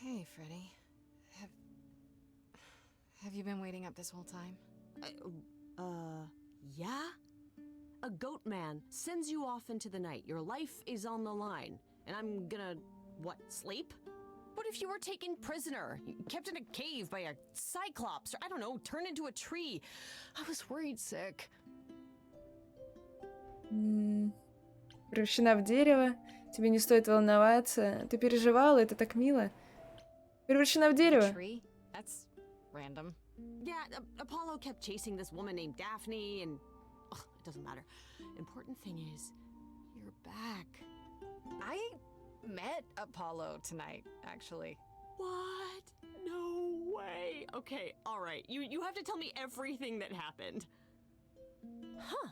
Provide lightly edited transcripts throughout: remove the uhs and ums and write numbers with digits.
Hey, Freddy. Have you been waiting up this whole time? Yeah? A goat man sends you off into the night. Your life is on the line. And I'm gonna, what, sleep? What if you were taken prisoner, kept in a cave by a cyclops, or I don't know, turned into a tree? I was worried sick. Превращена в дерево. Тебе не стоит волноваться. Ты переживала, это так мило. Превращена в дерево. Tree? That's random. Yeah, Apollo kept chasing this woman named Daphne, and it doesn't matter. Important thing is, you're back. I met Apollo tonight, actually. What? No way. Okay, all right. You have to tell me everything that happened. Huh.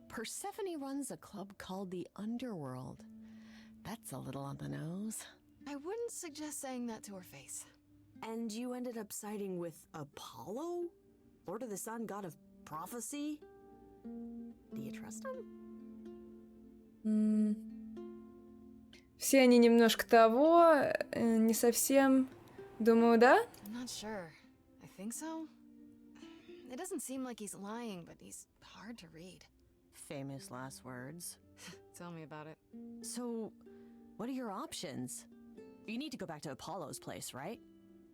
Persephone runs a club called the Underworld. That's a little on the nose. I wouldn't suggest saying that to her face. And you ended up siding with Apollo? Lord of the Sun, god of prophecy? Do you trust him? Все они немножко того, не совсем. Думаю, да? I'm not sure. I think so. It doesn't seem like he's lying, but he's hard to read. Famous last words. Tell me about it. So, what are your options? You need to go back to Apollo's place, right?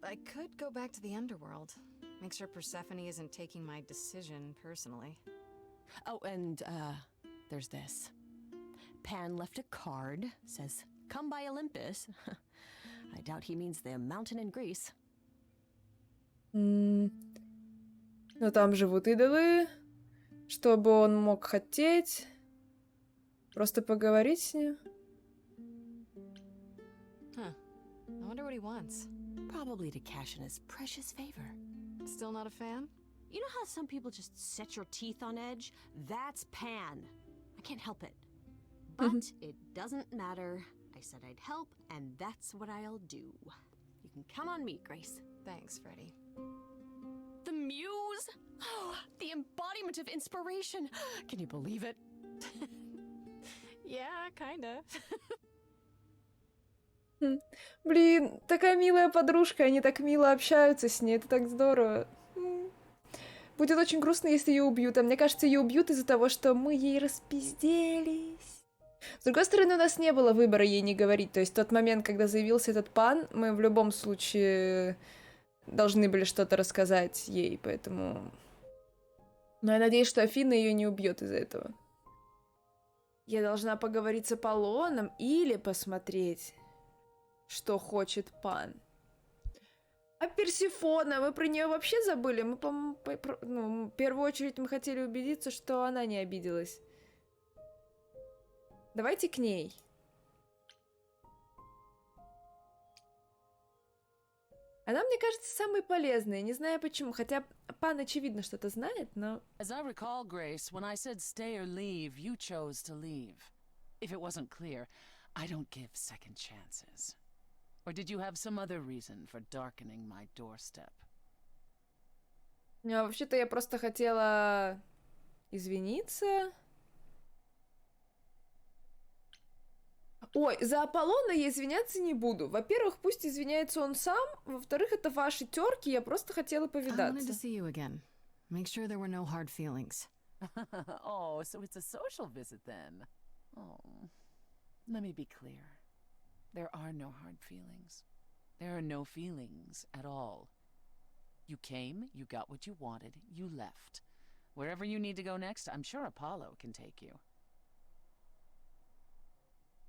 I could go back to the underworld. Make sure Persephone isn't taking my decision personally. Oh, and, there's this. Pan left a card, says, "Come by Olympus." I doubt he means the mountain in Greece. Но там живут идолы. Что бы он мог хотеть? Просто поговорить с ним? Huh. I wonder what he wants. Probably to cash in his precious favor. Still not a fan? You know how some people just set your teeth on edge? That's Pan. I can't help it. But it doesn't matter. I said I'd help, and that's what I'll do. You can count on me, Grace. Thanks, Freddy. The muse? Oh, the embodiment of inspiration. Can you believe it? Yeah, kinda. Блин, такая милая подружка, они так мило общаются с ней, это так здорово. Будет очень грустно, если ее убьют, а мне кажется, ее убьют из-за того, что мы ей распизделись. С другой стороны, у нас не было выбора ей не говорить, то есть в тот момент, когда заявился этот пан, мы в любом случае должны были что-то рассказать ей, поэтому... Но я надеюсь, что Афина ее не убьет из-за этого. Я должна поговорить с Аполлоном или посмотреть, что хочет пан. А Персефона, мы про нее вообще забыли? Мы, по-моему, в первую очередь мы хотели убедиться, что она не обиделась. Давайте к ней. Она, мне кажется, самая полезная. Не знаю почему. Хотя пан, очевидно, что-то знает, но... As I recall, Grace, when I said stay or leave, you chose to leave. If it wasn't clear, I don't give second chances. Or did you have some other reason for darkening my doorstep? Вообще-то я просто хотела извиниться. Ой, за Аполлона я извиняться не буду. Во-первых, пусть извиняется он сам. Во-вторых, это ваши терки, я просто хотела I wanted to повидаться. see you again. Make sure there were no hard feelings. Oh, so it's a social visit then. Oh, let me be clear. There are no hard feelings. There are no feelings at all. You came, you got what you wanted, you left. Wherever you need to go next, I'm sure Apollo can take you.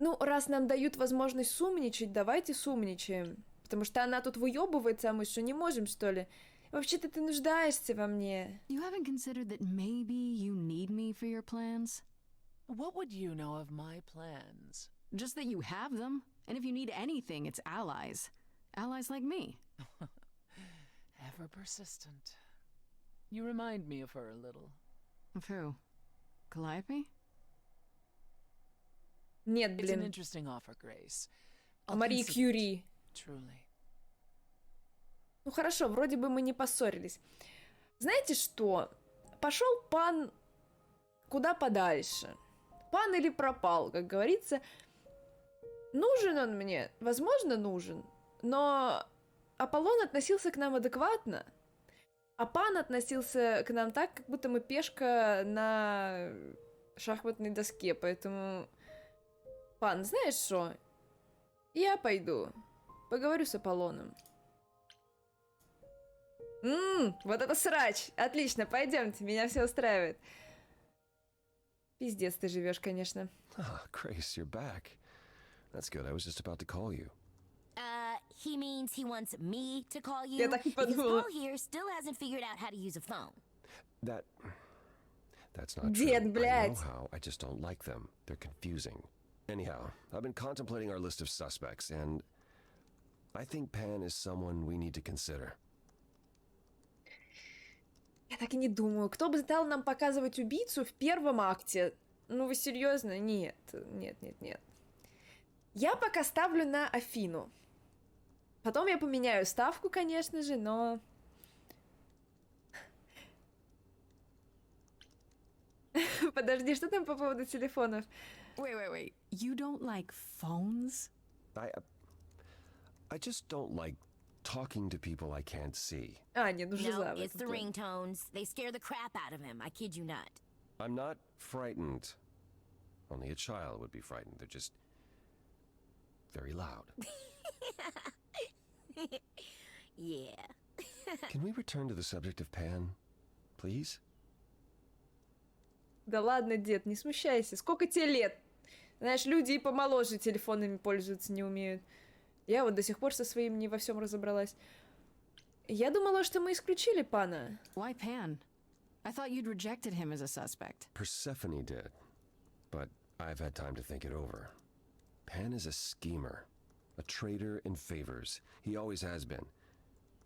Ну, раз нам дают возможность сумничать, давайте сумничаем. Потому что она тут выебывается, а мы что, не можем, что ли? Вообще-то ты нуждаешься во мне. You haven't considered that maybe you need me for your plans? What would you know of my plans? Just that you have them. And if you need anything, it's allies. Allies like me. Ever persistent. You remind me of her a little. Of who? Calliope? Нет, It's an блин. interesting offer, Grace. А I'll Марии consider it. Кюри. Truly. Ну хорошо, вроде бы мы не поссорились. Знаете что? Пошел пан куда подальше. Пан или пропал, как говорится. Нужен он мне? Возможно, нужен. Но Аполлон относился к нам адекватно, а Пан относился к нам так, как будто мы пешка на шахматной доске, поэтому... Пан, знаешь что? Я пойду. Поговорю с Аполлоном. Вот это срач! Отлично, пойдемте, меня все устраивает. Пиздец ты живешь, конечно. Ah, Grace, you're back. That's good. I was just about to call you. He means he wants me to call you Я так и because подумала. Paul here still hasn't figured out how to use a phone. That's not Дед, true. I блядь. know how. I just don't like them. They're confusing. Anyhow, I've been contemplating our list of suspects, and I think Pan is someone we need to consider. Я так и не думаю. Кто бы стал нам показывать убийцу в первом акте? Ну вы серьезно? Нет, нет, нет, нет. Я пока ставлю на Афину. Потом я поменяю ставку, конечно же, но... Подожди, что там по поводу телефонов? Wait. You don't like phones? I just don't like talking to people I can't see. А, нет, ну No, Жиза. it's the ringtones. They scare the crap out of him. I kid you not. I'm not frightened. Only a child would be frightened. They're just very loud. Yeah. Can we return to the subject of Pan, please? Да ладно, дед, не смущайся. Сколько тебе лет? Знаешь, люди и помоложе телефонами пользоваться не умеют. Я вот до сих пор со своим не во всем разобралась. Я думала, что мы исключили Пана. Why Pan? I thought you'd rejected him as a suspect. Persephone did, but I've had time to think it over. Pan is a schemer, a traitor in favors. He always has been.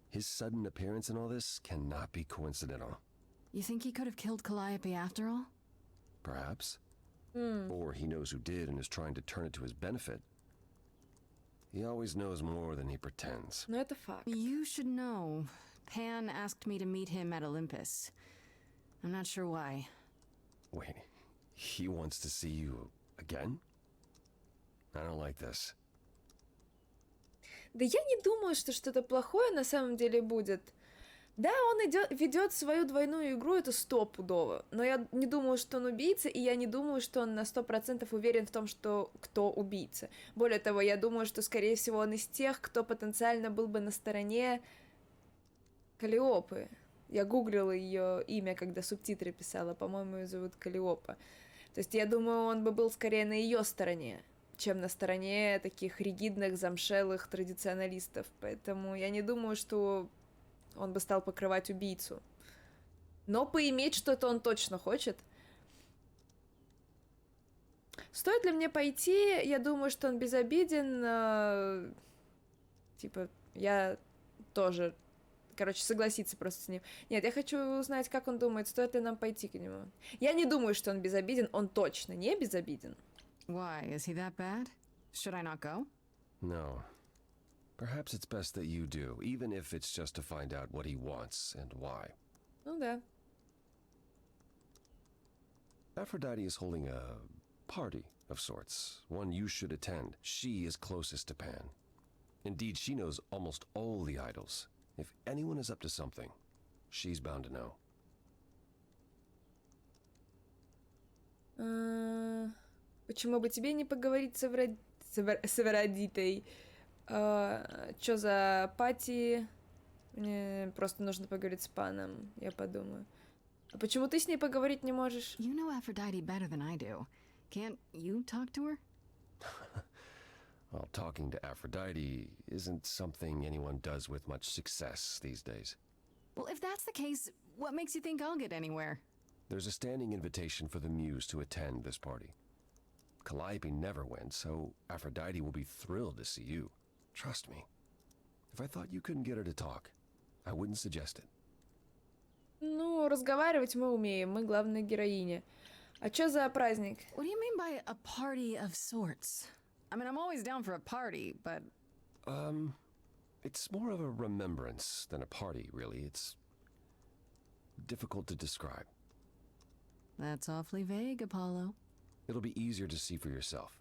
His sudden appearance in all this cannot be coincidental. You think he could have killed Calliope after all? Perhaps. Or he knows who did and is trying to turn it to his benefit. He always knows more than he pretends. Но это факт. You should know. Pan asked me to meet him at Olympus. I'm not sure why. Wait, he wants to see you again? I don't like this. Да я не думаю, что что-то плохое на самом деле будет. Да, он ведет свою двойную игру, это стопудово. Но я не думаю, что он убийца, и я не думаю, что он на 100% уверен в том, что кто убийца. Более того, я думаю, что, скорее всего, он из тех, кто потенциально был бы на стороне Каллиопы. Я гуглила ее имя, когда субтитры писала. По-моему, ее зовут Каллиопа. То есть я думаю, он бы был скорее на ее стороне, чем на стороне таких ригидных, замшелых традиционалистов. Поэтому я не думаю, что он бы стал покрывать убийцу. Но поиметь что-то он точно хочет. Стоит ли мне пойти? Я думаю, что он безобиден. Типа, я тоже... Короче, согласиться просто с ним. Нет, я хочу узнать, как он думает, стоит ли нам пойти к нему. Я не думаю, что он безобиден. Он точно не безобиден. Why? Is he that bad? Should I not go? No. Perhaps it's best that you do, even if it's just to find out what he wants and why. Ну да. Aphrodite is holding a party of sorts, one you should attend. She is closest to Pan. Indeed, she knows almost all the idols. If anyone is up to something, she's bound to know. Почему бы тебе не поговорить с Афродитой? Чё за пати? Мне просто нужно поговорить с Паном, я подумаю. А почему ты с ней поговорить не можешь? You know Aphrodite better than I do. Can't you talk to her? Well, talking to Aphrodite isn't something anyone does with much success these days. Well, if that's the case, what makes you think I'll get anywhere? There's a standing invitation for the Muse to attend this party. Calliope never went, so Aphrodite will be thrilled to see you. Trust me. If I thought you couldn't get her to talk, I wouldn't suggest it. Ну, разговаривать мы умеем, мы главная героиня. А чё за праздник? What do you mean by a party of sorts? I mean, I'm always down for a party, but... It's more of a remembrance than a party, really. It's difficult to describe. That's awfully vague, Apollo. It'll be easier to see for yourself.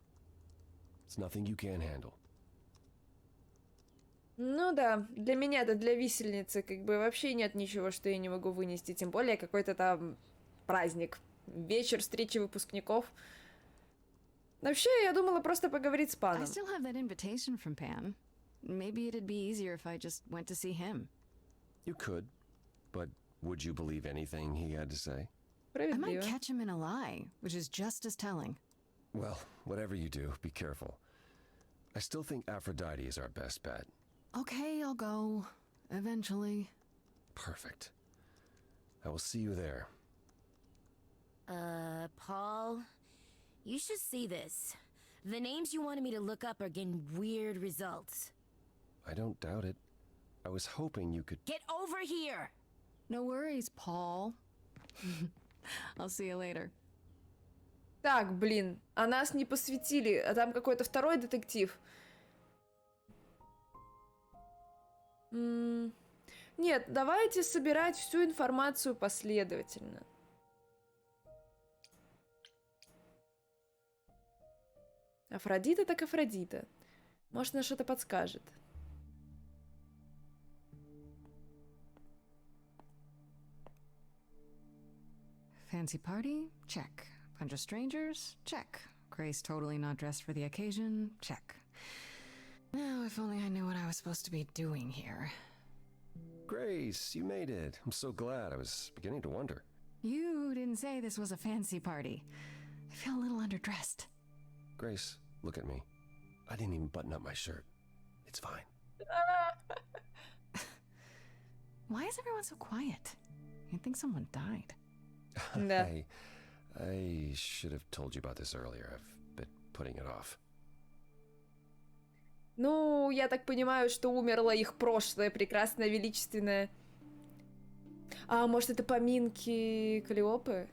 It's nothing you can't handle. Ну да, для меня это для висельницы как бы вообще нет ничего, что я не могу вынести, тем более какой-то там праздник, вечер встречи выпускников. Вообще, я думала просто поговорить с I паном. still have that invitation from Pan. Maybe it'd be easier if I just went to see him. You could, but would you believe anything he had to say? I might Справедливо. catch him in a lie, which is just as telling. Well, whatever you do, be careful. I still think Aphrodite is our best bet. Okay, I'll go. Eventually. Perfect. I will see you there. Paul, you should see this. The names you wanted me to look up are getting weird results. I don't doubt it. I was hoping you could... Get over here! No worries, Paul. I'll see you later. Так, блин, а нас не посвятили, а там какой-то второй детектив. Нет, давайте собирать всю информацию последовательно. Афродита так Афродита. Может, она что-то подскажет. Fancy party? Check. Bunch of strangers? Check. Grace totally not dressed for the occasion? Check. Now, if only I knew what I was supposed to be doing here. Grace, you made it. I'm so glad. I was beginning to wonder. You didn't say this was a fancy party. I feel a little underdressed. Grace, look at me. I didn't even button up my shirt. It's fine. Why is everyone so quiet? You'd think someone died. Да. I should have told you about this earlier. I've been putting it off. Ну, я так понимаю, что умерло их прошлое, прекрасное, величественное. А может, это поминки Каллиопы?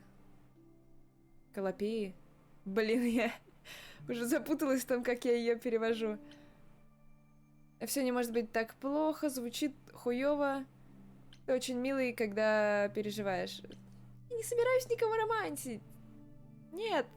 Калопеи? Блин, я уже запуталась в том, как я ее перевожу. Все не может быть так плохо, звучит хуёво. Ты очень милый, когда переживаешь. Я не собираюсь никого романтить. Нет.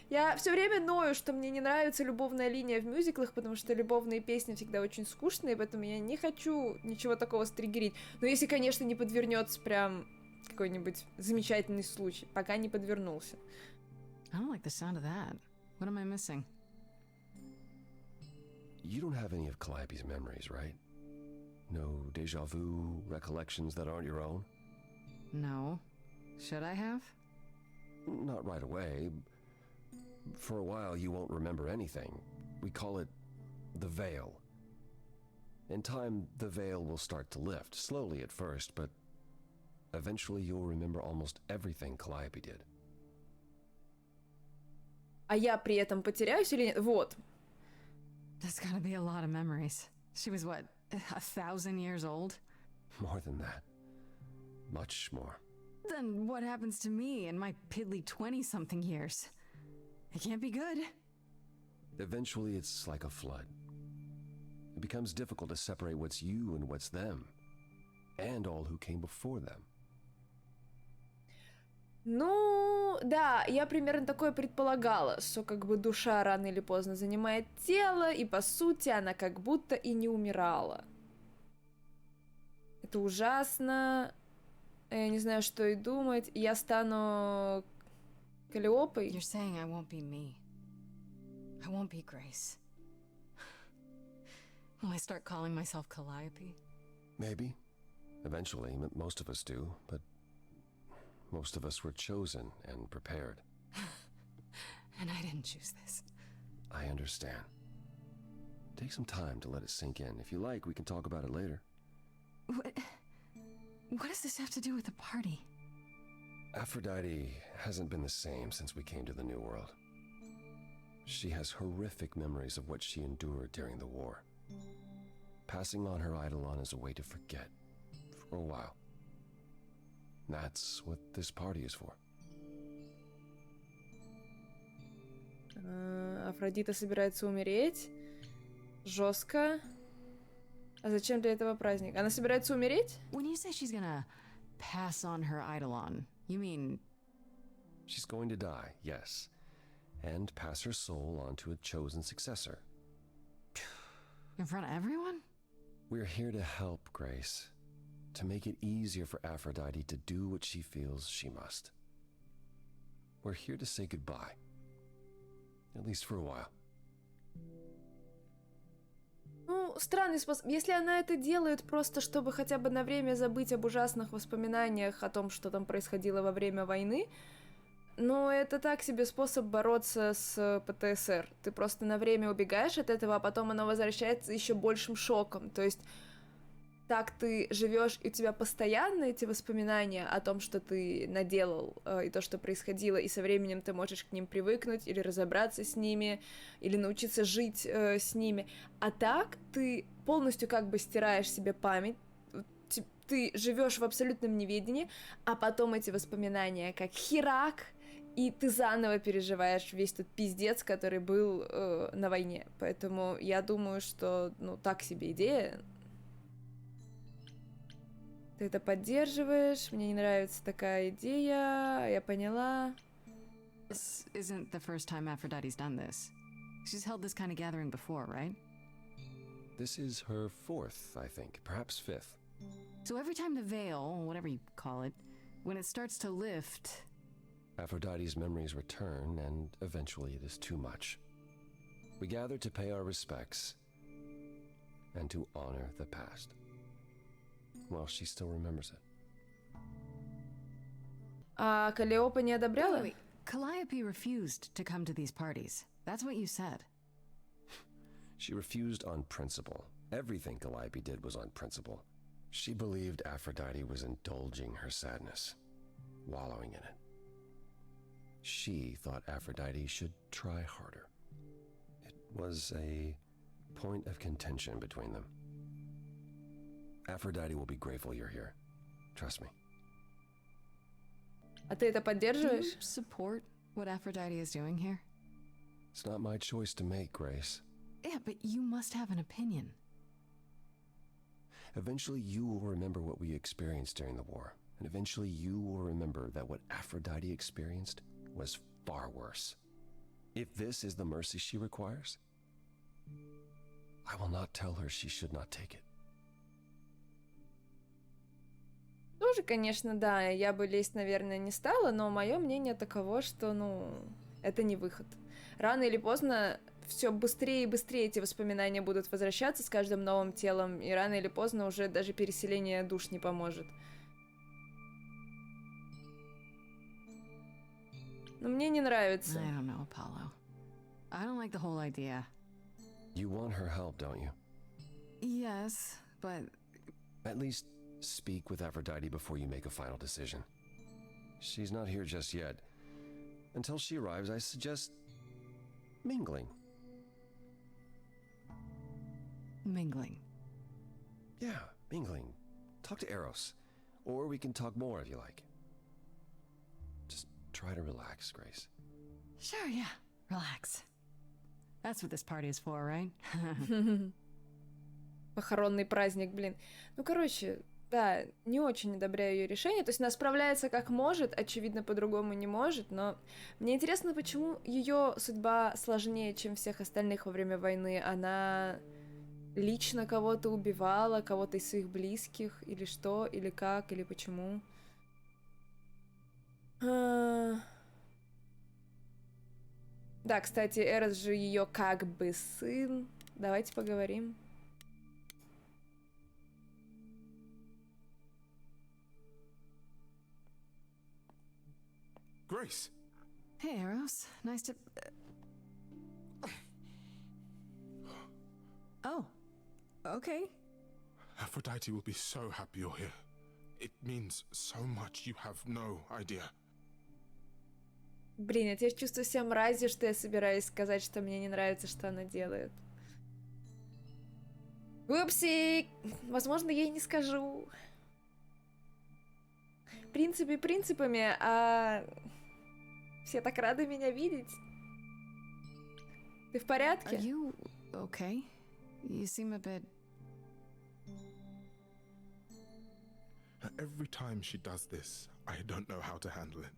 Я все время ною, что мне не нравится любовная линия в мюзиклах, потому что любовные песни всегда очень скучные, поэтому я не хочу ничего такого стригерить. Но если, конечно, не подвернется прям какой-нибудь замечательный случай, пока не подвернулся. I don't like the sound of that. What am I missing? You don't have any of Calliope's memories, right? No deja vu, recollections that aren't your own? No. Should I have? Not right away. For a while, you won't remember anything. We call it the veil. In time, the veil will start to lift, slowly at first, but eventually you'll remember almost everything Calliope did. А я при этом потеряюсь или нет? Вот. That's gotta be a lot of memories. She was what, 1,000 years old? More than that. Much more. Then what happens to me in my piddly 20-something years? It can't be good. Eventually, it's like a flood. It becomes difficult to separate what's you and what's them, and all who came before them. Ну, да, я примерно такое предполагала, что как бы душа рано или поздно занимает тело, и по сути она как будто и не умирала. Это ужасно. Я не знаю, что и думать. Я стану Каллиопой. You're saying I won't be me. I won't be Grace. Will I start calling myself Calliope? Maybe. Eventually, most of us do, but most of us were chosen and prepared. And I didn't choose this. I understand. Take some time to let it sink in. If you like, we can talk about it later. What does this have to do with the party? Aphrodite hasn't been the same since we came to the New World. She has horrific memories of what she endured during the war. Passing on her eidolon is a way to forget, for a while. That's what this party is for. Афродита собирается умереть. Жестко. А зачем для этого праздник? Она собирается умереть? When you say she's gonna pass on her eidolon, you mean... She's going to die, yes, and pass her soul on to a chosen successor. in front of everyone? We're here to help, Grace. To make it easier for Aphrodite to do what she feels she must. We're here to say goodbye. At least for a while. Ну, странный способ. Если она это делает просто, чтобы хотя бы на время забыть об ужасных воспоминаниях о том, что там происходило во время войны, но это так себе способ бороться с ПТСР. Ты просто на время убегаешь от этого, а потом оно возвращается еще большим шоком. То есть так ты живешь, и у тебя постоянно эти воспоминания о том, что ты наделал, и то, что происходило, и со временем ты можешь к ним привыкнуть, или разобраться с ними, или научиться жить с ними. А так ты полностью как бы стираешь себе память, ты живешь в абсолютном неведении, а потом эти воспоминания как херак, и ты заново переживаешь весь тот пиздец, который был на войне. Поэтому я думаю, что, ну, так себе идея. Ты это поддерживаешь, мне не нравится такая идея, я поняла. This isn't the first time Aphrodite's done this. She's held this kind of gathering before, right? This is her fourth, I think, perhaps fifth. So every time the veil, whatever you call it, when it starts to lift... Aphrodite's memories return, and eventually it is too much. We gather to pay our respects and to honor the past. Well, she still remembers it. А Каллиопа не одобряла? Wait. Calliope refused to come to these parties. That's what you said. She refused on principle. Everything Calliope did was on principle. She believed Aphrodite was indulging her sadness, wallowing in it. She thought Aphrodite should try harder. It was a point of contention between them. Aphrodite will be grateful you're here. Trust me. А ты это Do you поддерживаешь? support what Aphrodite is doing here? It's not my choice to make, Grace. Yeah, but you must have an opinion. Eventually you will remember what we experienced during the war. And eventually you will remember that what Aphrodite experienced was far worse. If this is the mercy she requires, I will not tell her she should not take it. Тоже, конечно, да, я бы лезть, наверное, не стала, но мое мнение таково, что, ну, это не выход. Рано или поздно все быстрее и быстрее эти воспоминания будут возвращаться с каждым новым телом, и рано или поздно уже даже переселение душ не поможет. Но мне не нравится. I don't know, Apollo. I don't like the whole idea. You want her help, don't you? Yes, but... At least speak with Aphrodite before you make a final decision. She's not here just yet. Until she arrives, I suggest mingling. Mingling. Yeah, mingling. Talk to Eros. Or we can talk more if you like. Just try to relax, Grace. Sure, yeah. Relax. That's what this party is for, right? Похоронный праздник, блин. Ну, короче, да, не очень одобряю ее решение. То есть она справляется как может, очевидно, по-другому не может, но мне интересно, почему ее судьба сложнее, чем всех остальных во время войны. Она лично кого-то убивала, кого-то из своих близких, или что, или как, или почему. Да, кстати, Эрос же ее как бы сын. Давайте поговорим. Grace! Hey, Eros. Nice to... Oh. Okay. Aphrodite will be so happy you're here. It means so much, you have no idea. Блин, я теперь чувствую себя мразью, что я собираюсь сказать, что мне не нравится, что она делает. Упси! Возможно, я и не скажу. В принципе, принципами, а все так рады меня видеть. Ты в Are порядке? you okay? You seem a bit... Every time she does this, I don't know how to handle it.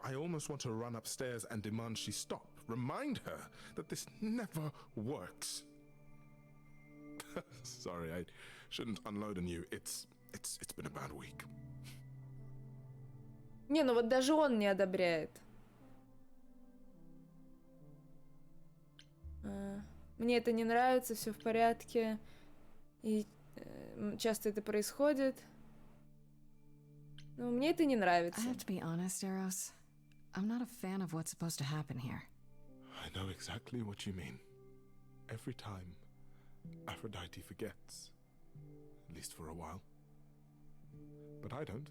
I almost want to run upstairs and demand she stop. Remind her that this never works. Sorry, I Shouldn't unload on you. It's been a bad week. Не, ну вот даже он не одобряет. Мне это не нравится, все в порядке. И часто это происходит. Но мне это не нравится. I have to be honest, Eros. I'm not a fan of what's supposed to happen here. I know exactly what you mean. Every time, Aphrodite forgets. At least for a while. But I don't.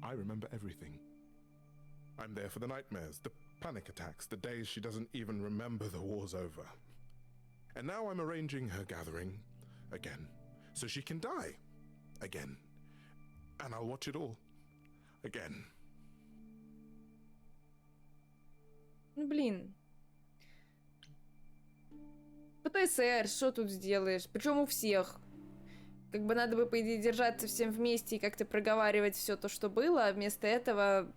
I remember everything. I'm there for the nightmares, the panic attacks, the days she doesn't even remember the war's over. And now I'm arranging her gathering again, so she can die again. And I'll watch it all again. Ну, блин. ПТСР, что тут сделаешь? Причем у всех. Как бы надо бы, по идее, держаться всем вместе и как-то проговаривать все то, что было, а вместо этого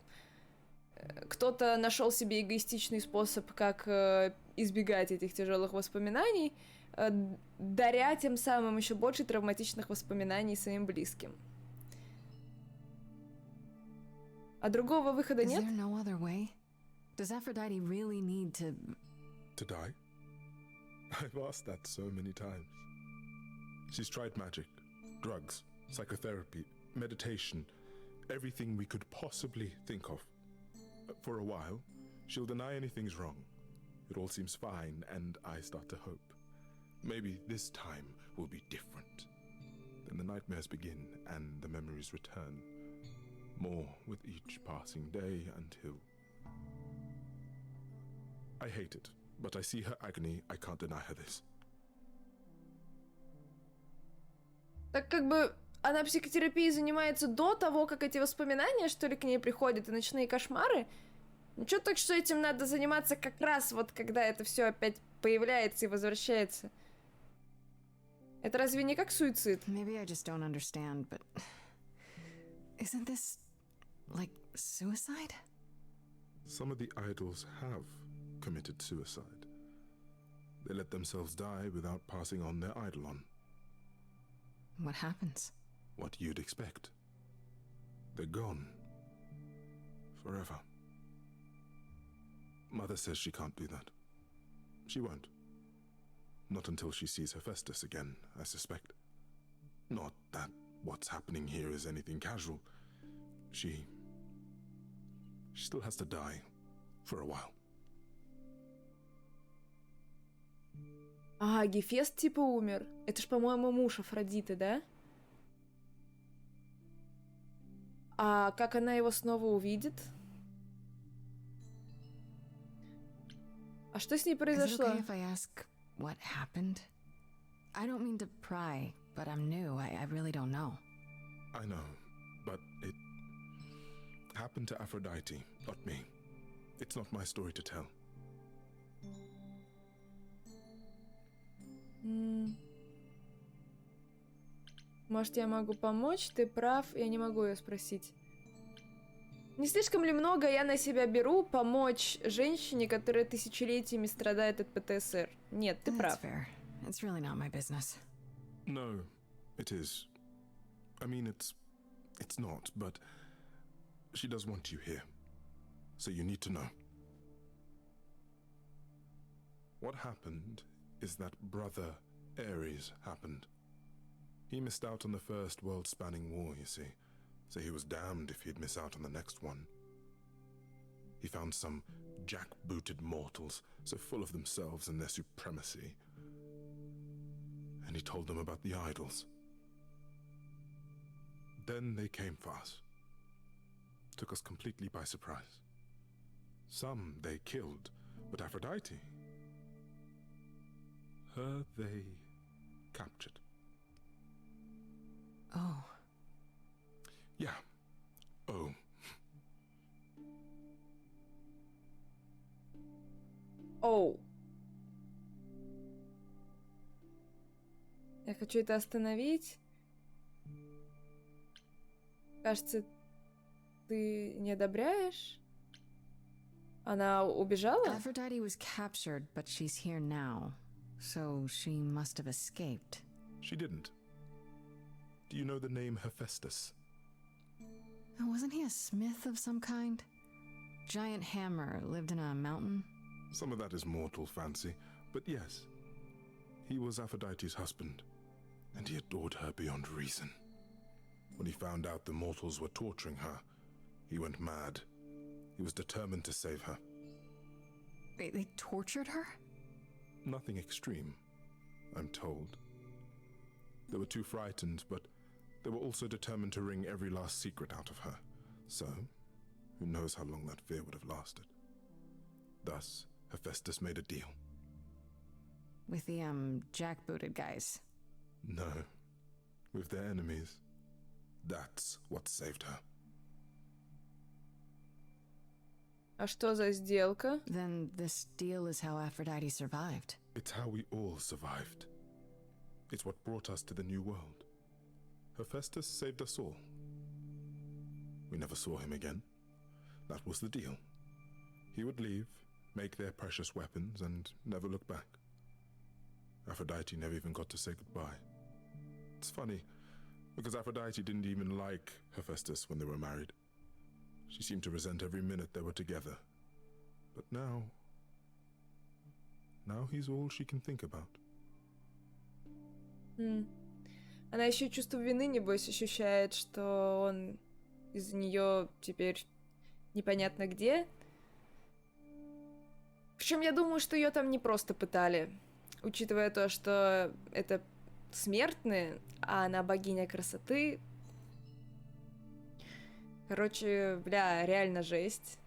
кто-то нашел себе эгоистичный способ, как избегать этих тяжелых воспоминаний, даря тем самым еще больше травматичных воспоминаний своим близким. А другого выхода нет? Is there no other way? Does Aphrodite really need to... To die? I've asked that so many times. She's tried magic, drugs, psychotherapy, meditation, everything we could possibly think of. For a while, she'll deny anything's wrong. It all seems fine, and I start to hope. Maybe this time will be different. Then the nightmares begin, and the memories return. More with each passing day until... I hate it, but I see her agony, I can't deny her this. Так как бы она психотерапией занимается до того, как эти воспоминания, что ли, к ней приходят, и ночные кошмары. Ничего так, что этим надо заниматься как раз вот, когда это все опять появляется и возвращается. Это разве не как суицид? Maybe I just don't understand, but... Isn't this... like suicide? Some of the idols have committed suicide. They let themselves die without passing on their eidolon. What happens? What you'd expect. They're gone. Forever. Mother says she can't do that. She won't. Not until she sees Hephaestus again, I suspect. Not that what's happening here is anything casual. She still has to die for a while. А, Гефест типа умер. Это ж, по-моему, муж Афродиты, да? А как она его снова увидит? А что с ней Is it произошло? okay if I ask what happened? I don't mean to pry, but I'm new. I really don't know. I know, but it happened to Aphrodite, not me. It's not my story to tell. Может, я могу помочь? Ты прав, я не могу ее спросить. Не слишком ли много я на себя беру помочь женщине, которая тысячелетиями страдает от ПТСР? Нет, ты That's прав. fair. It's really not my business. No, it is. I mean, it's not, but she does want you here. So you need to know. What happened is that Brother Ares happened. He missed out on the first world-spanning war, you see. So he was damned if he'd miss out on the next one. He found some jack-booted mortals, so full of themselves and their supremacy. And he told them about the idols. Then they came for us. Took us completely by surprise. Some they killed, but Aphrodite, her they captured. Oh. Yeah. Oh. Оу. Я хочу это остановить. Кажется, ты не одобряешь? Она убежала? Aphrodite was captured, but she's here now. So she must have escaped. She didn't. Do you know the name Hephaestus? Wasn't he a smith of some kind? Giant hammer lived in a mountain? Some of that is mortal fancy, but yes. He was Aphrodite's husband, and he adored her beyond reason. When he found out the mortals were torturing her, he went mad. He was determined to save her. They tortured her? Nothing extreme, I'm told. They were too frightened, but they were also determined to wring every last secret out of her. So, who knows how long that fear would have lasted. Thus, Hephaestus made a deal. With the, jackbooted guys. No, with their enemies. That's what saved her. А что за сделка? Then this deal is how Aphrodite survived. It's how we all survived. It's what brought us to the new world. Hephaestus saved us all. We never saw him again. That was the deal. He would leave, make their precious weapons, and never look back. Aphrodite never even got to say goodbye. It's funny, because Aphrodite didn't even like Hephaestus when they were married. She seemed to resent every minute they were together. But now he's all she can think about. Она еще чувство вины, небось, ощущает, что он из-за нее теперь непонятно где. Причем я думаю, что ее там не просто пытали, учитывая то, что это смертные, а она богиня красоты. Короче, бля, реально жесть.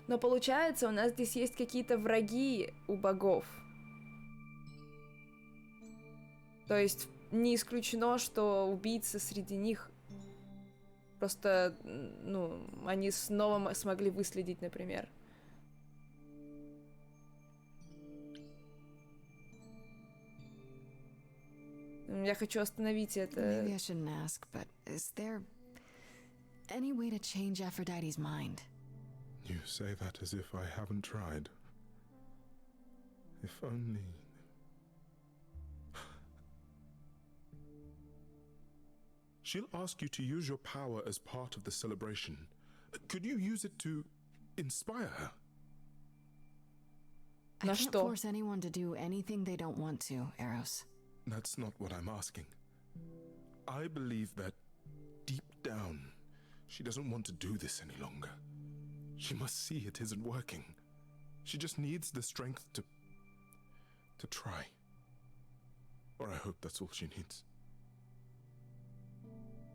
Но получается, у нас здесь есть какие-то враги у богов. То есть не исключено, что убийцы среди них просто, они снова смогли выследить, например. Я хочу остановить это. Maybe I shouldn't ask, but is there any way to change Aphrodite's mind? You say that as if I haven't tried. If only... She'll ask you to use your power as part of the celebration. Could you use it to inspire her? I can't force anyone to do anything they don't want to, Eros. That's not what I'm asking. I believe that deep down, she doesn't want to do this any longer. She must see it isn't working. She just needs the strength to try. Or I hope that's all she needs.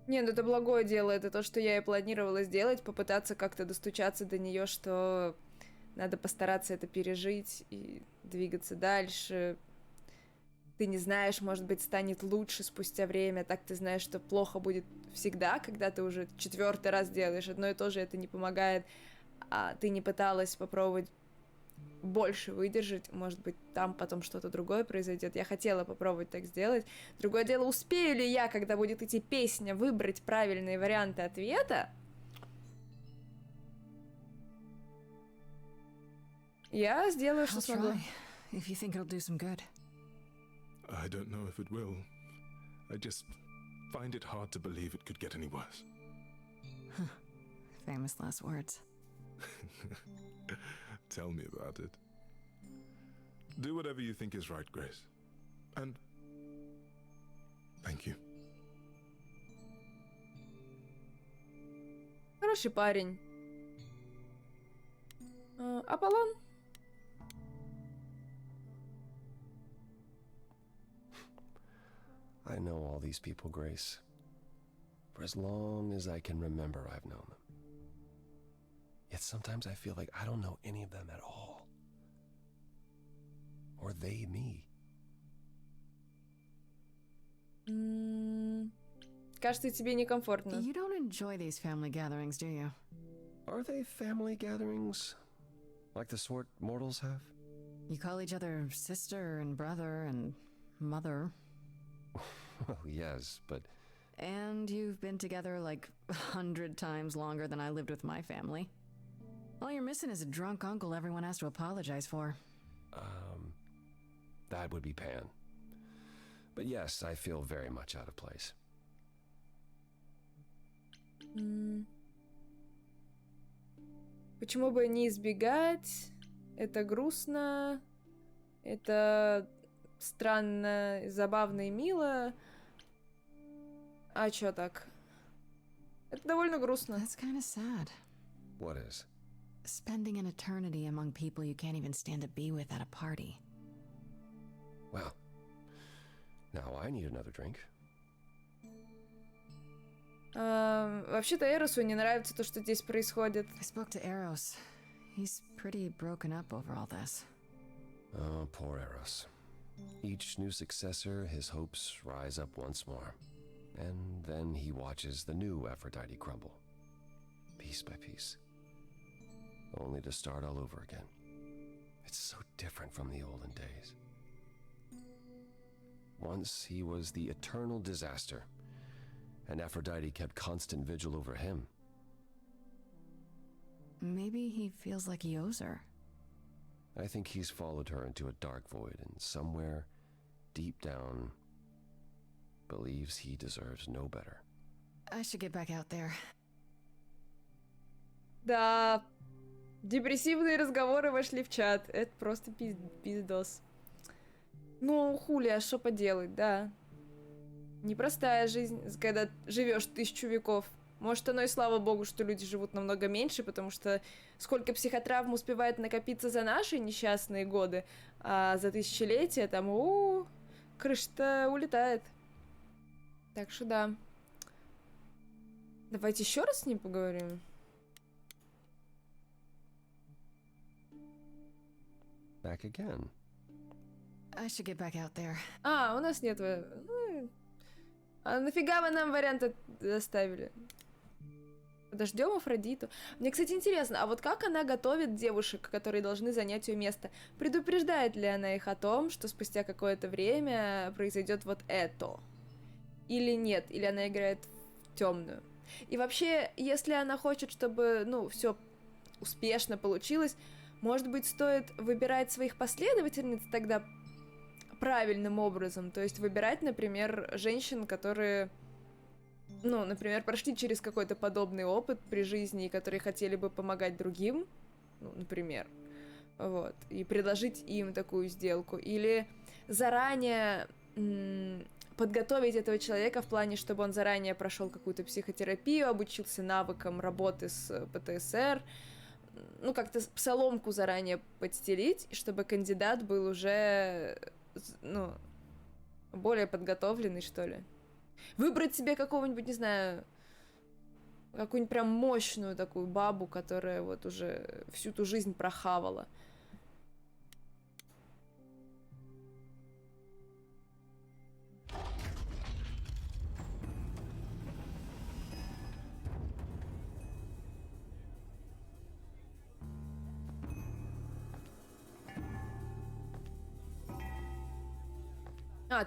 Не, это благое дело, это то, что я и планировала сделать, попытаться как-то достучаться до нее, что надо постараться это пережить и двигаться дальше. Ты не знаешь, может быть, станет лучше спустя время, так ты знаешь, что плохо будет всегда, когда ты уже 4-й раз делаешь одно и то же, это не помогает, а ты не пыталась попробовать больше выдержать, может быть, там потом что-то другое произойдет. Я хотела попробовать так сделать. Другое дело, успею ли я, когда будет идти песня, выбрать правильные варианты ответа? Я сделаю, что смогу. If you think it'll do some good. I don't know if it will. I just find it hard to believe it could get any worse. Famous last words. Tell me about it. Do whatever you think is right, Grace. And thank you. Хороший парень. Аполлон? I know all these people, Grace. For as long as I can remember, I've known them. Yet sometimes I feel like I don't know any of them at all. Or they me. Кажется, тебе некомфортно. You don't enjoy these family gatherings, do you? Are they family gatherings? Like the sort mortals have? You call each other sister and brother and mother. Well, yes, but... And you've been together like 100 times longer than I lived with my family. All you're missing is a drunk uncle everyone has to apologize for. That would be Pan. But yes, I feel very much out of place. Почему бы не избегать? Это грустно. Это странно, забавно и мило. А чё так? Это довольно грустно. That's kind of sad. What is? Spending an eternity among people you can't even stand to be with at a party. Well, now I need another drink. Вообще-то Эросу не нравится то, что здесь происходит. I spoke to Eros. He's pretty broken up over all this. Oh, poor Eros. Each new successor, his hopes rise up once more. And then he watches the new Aphrodite crumble, piece by piece, only to start all over again. It's so different from the olden days. Once he was the eternal disaster, and Aphrodite kept constant vigil over him. Maybe he feels like he owes her. I think he's followed her into a dark void, and somewhere, deep down, believes he deserves no better. I should get back out there. Да, депрессивные разговоры вошли в чат. Это просто пиздос. Ну, хули, а что поделать, да. Непростая жизнь, когда живешь 1000 веков. Может, оно и слава богу, что люди живут намного меньше, потому что сколько психотравм успевает накопиться за наши несчастные годы, а за тысячелетия там, крыша-то улетает. Так что да. Давайте еще раз с ним поговорим. Back again. I should get back out there. У нас нет... А нафига вы нам варианты доставили? Подождем Афродиту. Мне, кстати, интересно, а вот как она готовит девушек, которые должны занять ее место? Предупреждает ли она их о том, что спустя какое-то время произойдет вот это? Или нет? Или она играет в темную? И вообще, если она хочет, чтобы, все успешно получилось, может быть, стоит выбирать своих последовательниц тогда правильным образом? То есть выбирать, например, женщин, которые, например, прошли через какой-то подобный опыт при жизни и которые хотели бы помогать другим, например, вот, и предложить им такую сделку. Или заранее подготовить этого человека в плане, чтобы он заранее прошел какую-то психотерапию, обучился навыкам работы с ПТСР, как-то соломку заранее подстелить, чтобы кандидат был уже, более подготовленный, что ли. Выбрать себе какого-нибудь, не знаю, какую-нибудь прям мощную такую бабу, которая вот уже всю ту жизнь прохавала.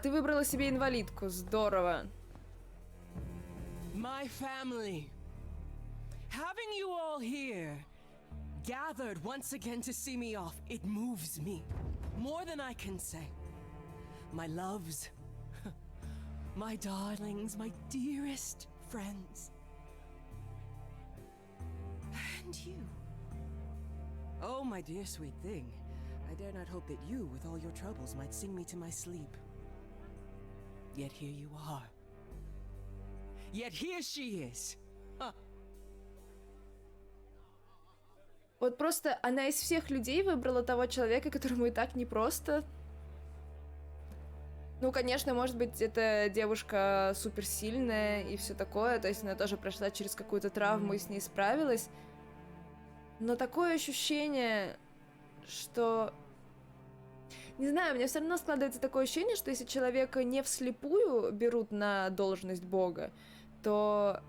Ты выбрала себе инвалидку. Здорово. My family. Having you all here, gathered once again to see me off, it moves me. More than I can say. My loves, my darlings, my dearest friends. And you. Oh, my dear sweet thing. I dare not hope that you, with all your troubles, might sing me to my sleep. Yet here you are. Yet here she is. Вот просто она из всех людей выбрала того человека, которому и так непросто. Конечно, может быть, эта девушка суперсильная и все такое, то есть она тоже прошла через какую-то травму и с ней справилась. Но такое ощущение, что... Не знаю, у меня все равно складывается такое ощущение, что если человека не вслепую берут на должность бога, то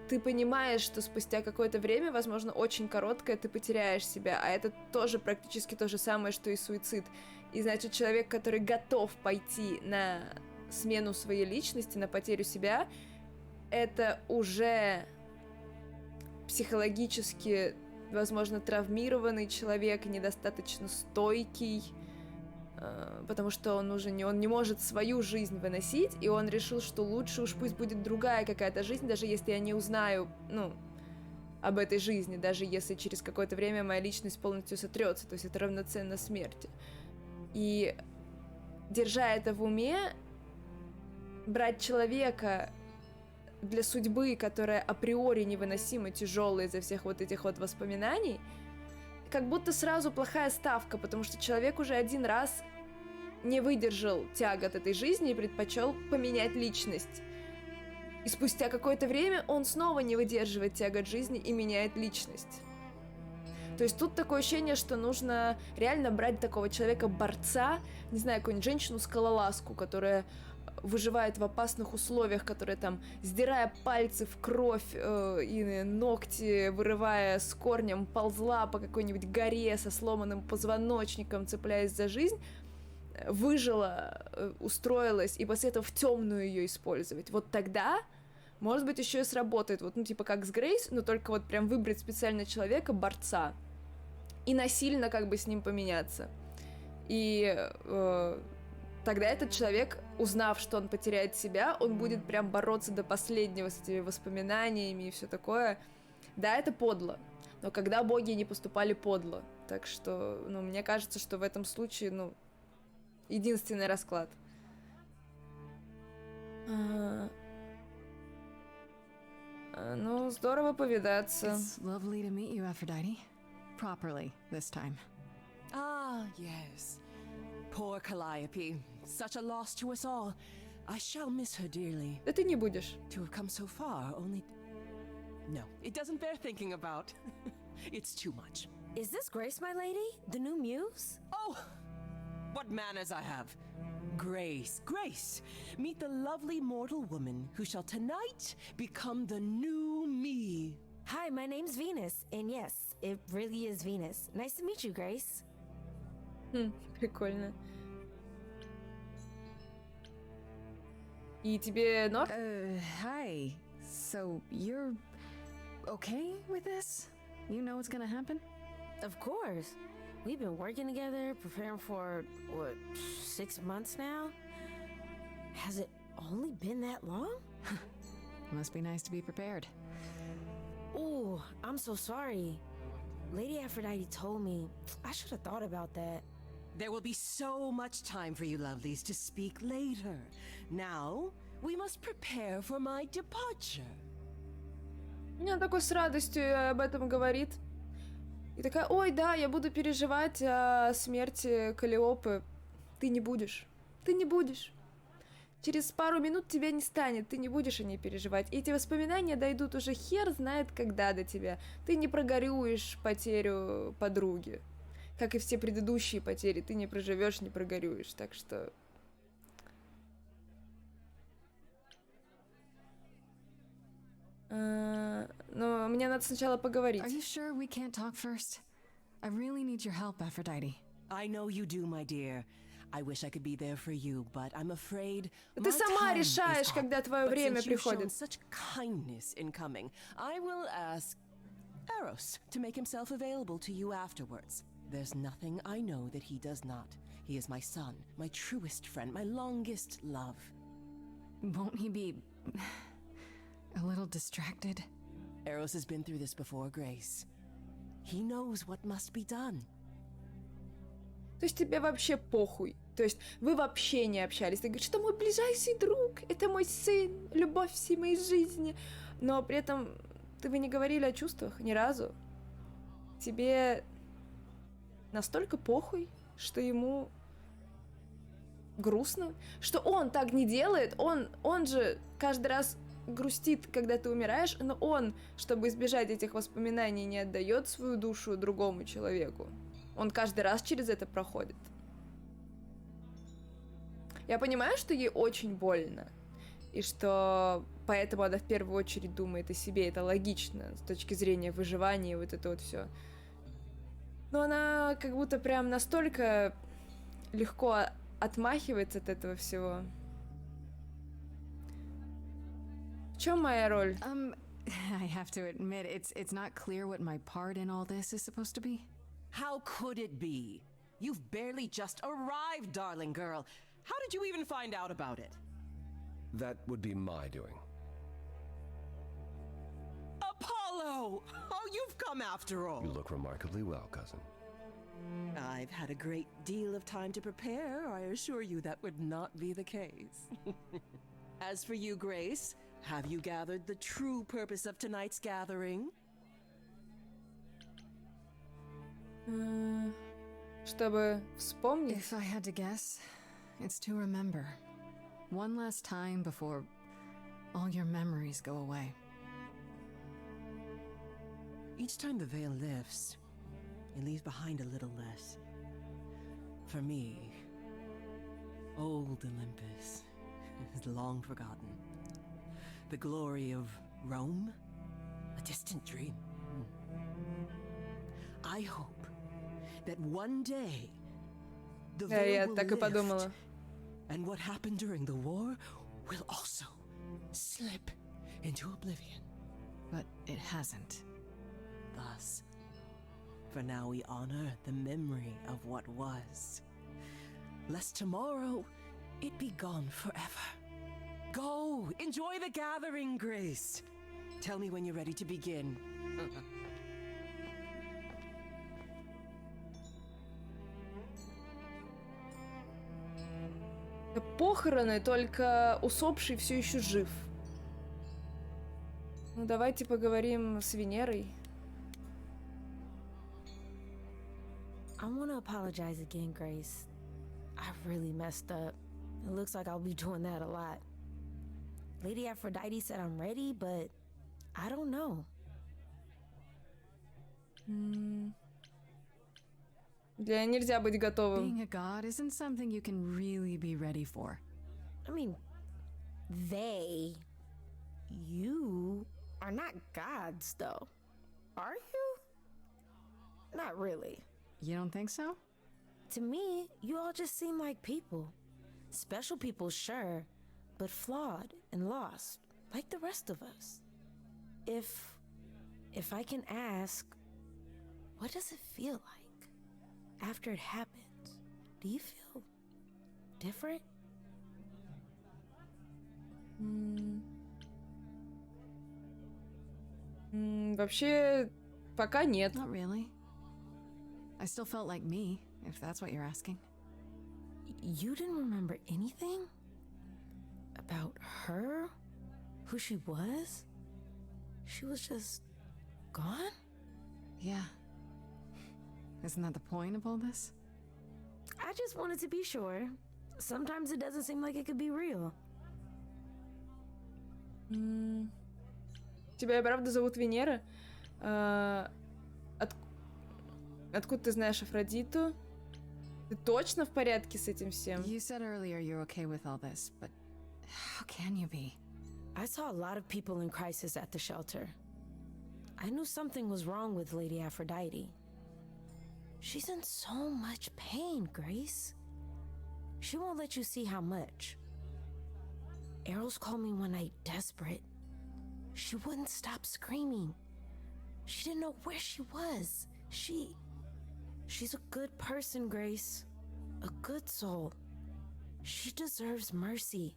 ты понимаешь, что спустя какое-то время, возможно, очень короткое, ты потеряешь себя, а это тоже практически то же самое, что и суицид. И значит, человек, который готов пойти на смену своей личности, на потерю себя, это уже психологически, возможно, травмированный человек, недостаточно стойкий. потому что он уже он не может свою жизнь выносить, и он решил, что лучше уж пусть будет другая какая-то жизнь, даже если я не узнаю, ну, об этой жизни, даже если через какое-то время моя личность полностью сотрется, то есть это равноценно смерти. И держа это в уме, брать человека для судьбы, которая априори невыносимо тяжелая из-за всех вот этих вот воспоминаний, как будто сразу плохая ставка, потому что человек уже один раз не выдержал тягот этой жизни и предпочел поменять личность. И спустя какое-то время он снова не выдерживает тягот жизни и меняет личность. То есть тут такое ощущение, что нужно реально брать такого человека-борца, не знаю, какую-нибудь женщину-скалолазку, которая выживает в опасных условиях, которая там, сдирая пальцы в кровь и ногти, вырывая с корнем, ползла по какой-нибудь горе со сломанным позвоночником, цепляясь за жизнь, выжила, устроилась, и после этого в темную ее использовать. Вот тогда, может быть, еще и сработает, вот, ну, типа как с Грейс, но только вот прям выбрать специально человека, борца, и насильно как бы с ним поменяться. И тогда этот человек, узнав, что он потеряет себя, он будет прям бороться до последнего с этими воспоминаниями и все такое. Да, это подло, но когда боги не поступали подло. Так что, ну, мне кажется, что в этом случае, ну, единственный расклад. Ну, здорово повидаться. It's lovely to meet you, Aphrodite. Properly this time. Ah, yes. Poor Calliope. Such a loss to us all. I shall miss her dearly. Да ты не будешь. To have come so far, only... No, it doesn't bear thinking about. It's too much. Is this Grace, my lady? The new muse? Oh! What manners I have. Grace, Grace, meet the lovely mortal woman who shall tonight become the new me. Hi, my name's Venus, and yes, it really is Venus. Nice to meet you, Grace. Прикольно. И тебе норм? Hi. So, you're okay with this? You know what's gonna happen? Of course. We've been working together, preparing for, what, 6 months now? Has it only been that long? Must be nice to be prepared. Ooh, I'm so sorry. Lady Aphrodite told me. I should have thought about that. There will be so much time for you lovelies to speak later. Now, we must prepare for my departure. Она такой с радостью об этом говорит. И такая, ой, да, я буду переживать о смерти Каллиопы. Ты не будешь. Ты не будешь. Через пару минут тебя не станет, ты не будешь о ней переживать. И эти воспоминания дойдут уже хер знает когда до тебя. Ты не прогорюешь потерю подруги. Как и все предыдущие потери, ты не проживешь, не прогорюешь. Так что... Но мне надо сначала поговорить. Are you sure we can't talk first? I really need your help, Aphrodite. I know you do, my dear. I wish I could be there for you, but I'm afraid Ты сама решаешь, когда твое время But since you've shown приходит. such kindness in coming, I will ask Eros to make himself available to you afterwards. There's nothing I know that he does not. He is my son, my truest friend, my longest love. Won't he be a little distracted? Eros has been through this before, Grace. He knows what must be done. То есть тебе вообще похуй. То есть вы вообще не общались. Ты говоришь, что мой ближайший друг, это мой сын, любовь всей моей жизни. Но при этом вы не говорили о чувствах ни разу. Тебе настолько похуй, что ему грустно, что он так не делает. Он же каждый раз грустит, когда ты умираешь, но он, чтобы избежать этих воспоминаний, не отдает свою душу другому человеку. Он каждый раз через это проходит. Я понимаю, что ей очень больно, и что поэтому она в первую очередь думает о себе, это логично, с точки зрения выживания, вот это вот все. Но она как будто прям настолько легко отмахивается от этого всего. В чем моя роль? I have to admit, it's not clear what my part in all this is supposed to be. How could it be? You've barely just arrived, darling girl. How did you even find out about it? That would be my doing. Apollo! Oh, you've come after all. You look remarkably well, cousin. I've had a great deal of time to prepare. I assure you that would not be the case. As for you, Grace, have you gathered the true purpose of tonight's gathering? Чтобы вспомнить. If I had to guess, it's to remember. One last time before all your memories go away. Each time the veil lifts, it leaves behind a little less. For me, old Olympus is long forgotten. The glory of Rome, a distant dream. I hope that one day the veil Я will так и подумала. lift, and what happened during the war will also slip into oblivion. But it hasn't. Thus, for now we honor the memory of what was, lest tomorrow it be gone forever. Go, enjoy the gathering, Grace. Tell me when you're ready to begin. Похороны, только усопший все еще жив. Ну, давайте поговорим с Венерой. I want to apologize again, Grace. I really messed up. It looks like I'll be doing that a lot. Lady Aphrodite said I'm ready, but I don't know. Нельзя быть готовым. Being a god isn't something you can really be ready for. I mean, you are not gods, though. Are you? Not really. You don't think so? To me, you all just seem like people. Special people, sure, but flawed and lost, like the rest of us. If I can ask, what does it feel like after it happens? Do you feel different? Вообще, пока нет. Not really. I still felt like me, if that's what you're asking. You didn't remember anything? About her? Who she was? She was just gone? Yeah. Isn't that the point of all this? I just wanted to be sure. Sometimes it doesn't seem like it could be real. Тебя и правда зовут Венера? Откуда ты знаешь Афродиту? Ты точно в порядке с этим всем? You said earlier you're okay with all this, but how can you be? I saw a lot of people in crisis at the shelter. I knew something was wrong with Lady Aphrodite. She's in so much pain, Grace. She won't let you see how much. Eros called me one night desperate. She wouldn't stop screaming. She didn't know where she was. She's a good person, Grace. A good soul. She deserves mercy.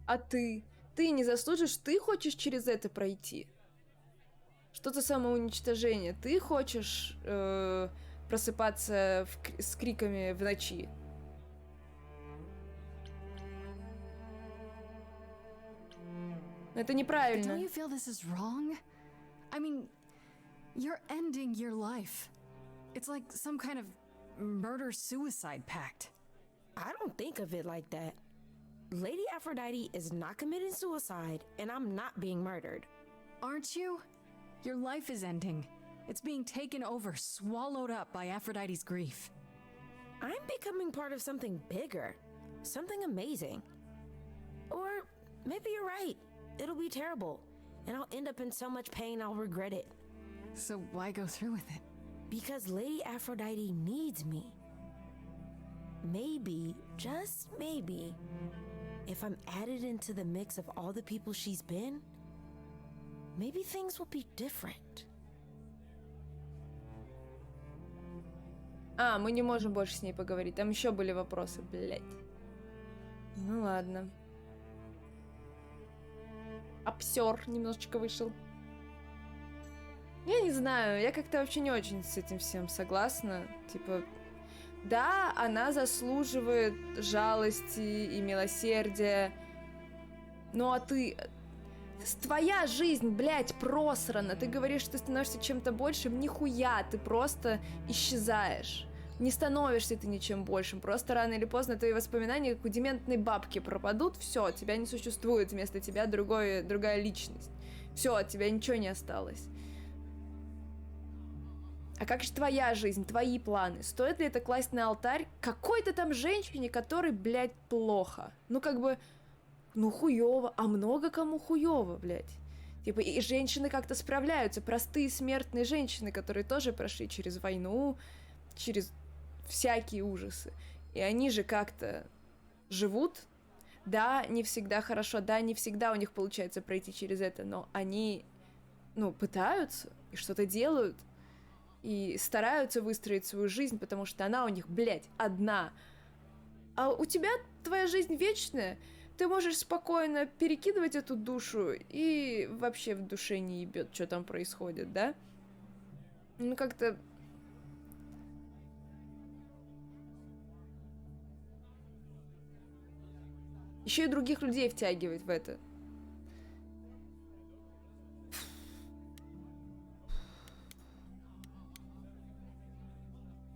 А ты? Ты не заслужишь? Ты хочешь через это пройти? Что-то самоуничтожение. Ты хочешь просыпаться с криками в ночи? Это неправильно. Don't you feel this is wrong? I mean, you're ending your life. It's like some kind of murder-suicide pact. I don't think of it like that. Lady Aphrodite is not committing suicide, and I'm not being murdered. Aren't you? Your life is ending. It's being taken over, swallowed up by Aphrodite's grief. I'm becoming part of something bigger, something amazing. Or maybe you're right. It'll be terrible, and I'll end up in so much pain I'll regret it. So why go through with it? Because Lady Aphrodite needs me. Maybe, just maybe, if I'm added into the mix of all the people she's been, maybe things will be different. А, мы не можем больше с ней поговорить. Там еще были вопросы, блядь. Ну ладно. Обсер немножечко вышел. Я не знаю, я как-то вообще не очень с этим всем согласна. Типа, да, она заслуживает жалости и милосердия. Ну а ты... Твоя жизнь, блядь, просрана. Ты говоришь, что ты становишься чем-то большим. Нихуя, ты просто исчезаешь. Не становишься ты ничем большим. Просто рано или поздно твои воспоминания, как у дементной бабки, пропадут. Все, тебя не существует. Вместо тебя другая личность. Все, от тебя ничего не осталось. А как же твоя жизнь, твои планы? Стоит ли это класть на алтарь какой-то там женщине, которой, блядь, плохо? Ну, как бы... Ну, хуёво, а много кому хуёво, блядь. Типа, и женщины как-то справляются, простые смертные женщины, которые тоже прошли через войну, через всякие ужасы. И они же как-то живут. Да, не всегда хорошо, да, не всегда у них получается пройти через это, но они, ну, пытаются и что-то делают, и стараются выстроить свою жизнь, потому что она у них, блядь, одна. А у тебя твоя жизнь вечная. Ты можешь спокойно перекидывать эту душу, и вообще в душе не ебет, что там происходит, да? Ну, как-то... Еще и других людей втягивать в это.